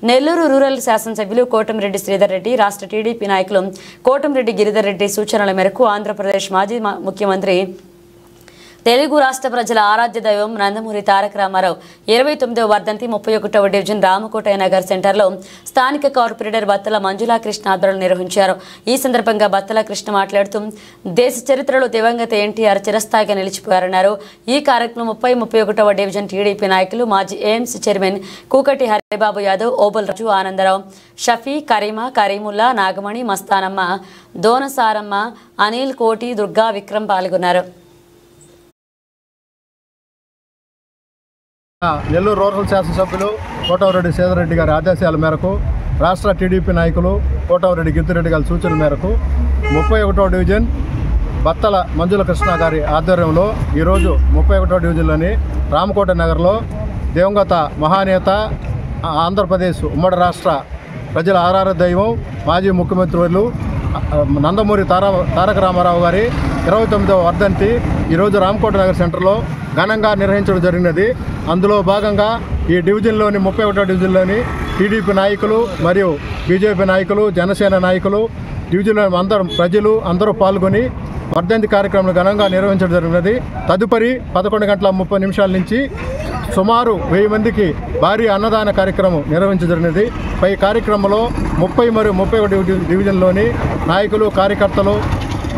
Nellore rural శాసనసభ్యులు కోటమిరెడ్డి శ్రీధర్ రెడ్డి, రాష్ట్ర TDP నాయకులు కోటమిరెడ్డి గిరిధర్ రెడ్డి సూచనల మేరకు ఆంధ్రప్రదేశ్ మాజీ ముఖ్యమంత్రి తెలుగు రాష్ట్ర ప్రజల ఆరాధ్య దైవం నందమూరి తారక రామారావు 29వ వర్ధంతి 31వ డివిజన్ రామకోటయ్య నగర్ సెంటర్లో స్థానిక కార్పొరేటర్ బత్తల మంజులా కృష్ణ ఆధ్వర్యంలో నిర్వహించారు. ఈ సందర్భంగా బత్తల కృష్ణ మాట్లాడుతూ దేశ చరిత్రలో దివంగత ఎన్టీఆర్ చిరస్థాయిగా నిలిచిపోయారన్నారు. ఈ కార్యక్రమం 31వ డివిజన్ టీడీపీ నాయకులు మాజీ ఏఎంసీ చైర్మన్ కూకటి హరిబాబు యాదవ్, ఓబుల్ రాజు, ఆనందరావు, షఫీ, కరీమా, కరీముల్లా, నాగమణి, మస్తానమ్మ, దోనసారమ్మ, అనిల్, కోటి, దుర్గా, విక్రమ్ పాల్గొన్నారు. నెల్లూరు రూరల్ శాసనసభ్యులు కోటమిరెడ్డి శ్రీధర్ రెడ్డి గారి ఆదేశాల మేరకు రాష్ట్ర టీడీపీ నాయకులు కోటమిరెడ్డి గిరిధర్ రెడ్డి గారి సూచన మేరకు 31వ డివిజన్ బత్తల మంజుల కృష్ణ గారి ఆధ్వర్యంలో ఈరోజు 31వ డివిజన్లోని రామకోట నగర్లో దివంగత మహానేత, ఆంధ్రప్రదేశ్ ఉమ్మడి రాష్ట్ర ప్రజల ఆరాధ్య దైవం, మాజీ ముఖ్యమంత్రులు నందమూరి తారక రామారావు గారి 29వ వర్ధంతి ఈరోజు రామకోట నగర్ సెంటర్లో ఘనంగా నిర్వహించడం జరిగినది. అందులో భాగంగా ఈ డివిజన్లోని 31వ డివిజన్లోని టీడీపీ నాయకులు మరియు బీజేపీ నాయకులు, జనసేన నాయకులు, డివిజన్లో ప్రజలు అందరూ పాల్గొని వర్ధంతి కార్యక్రమం ఘనంగా నిర్వహించడం జరిగినది. తదుపరి 11:30 నుంచి సుమారు 1000 మందికి భారీ అన్నదాన కార్యక్రమం నిర్వహించజరిగినది. పై కార్యక్రమంలో 30 మరియు 31 డివిజన్లోని నాయకులు, కార్యకర్తలు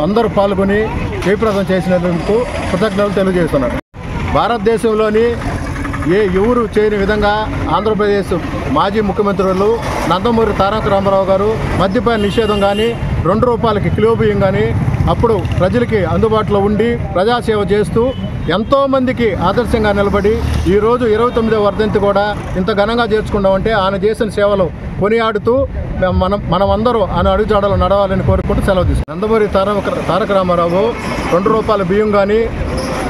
అందరూ పాల్గొని జయప్రదం చేసినందుకు కృతజ్ఞతలు తెలియజేస్తున్నారు. భారతదేశంలోని ఎవరు చేయని విధంగా ఆంధ్రప్రదేశ్ మాజీ ముఖ్యమంత్రులు నందమూరి తారక రామారావు గారు మద్యపాన నిషేధం కానీ, ₹2 కిలో బియ్యం కానీ అప్పుడు ప్రజలకి అందుబాటులో ఉండి ప్రజాసేవ చేస్తూ ఎంతోమందికి ఆదర్శంగా నిలబడి ఈరోజు 29వ వర్ధంతి కూడా ఇంత ఘనంగా చేర్చుకున్నామంటే ఆయన చేసిన సేవలు కొనియాడుతూ మనమందరూ ఆయన అడుగుజాడలు నడవాలని కోరుకుంటూ సెలవు తీసుకున్నాం. నందమూరి తారక రామారావు ₹2 బియ్యం కానీ,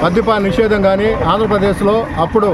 మద్యపాన నిషేధం కానీ ఆంధ్రప్రదేశ్లో అప్పుడు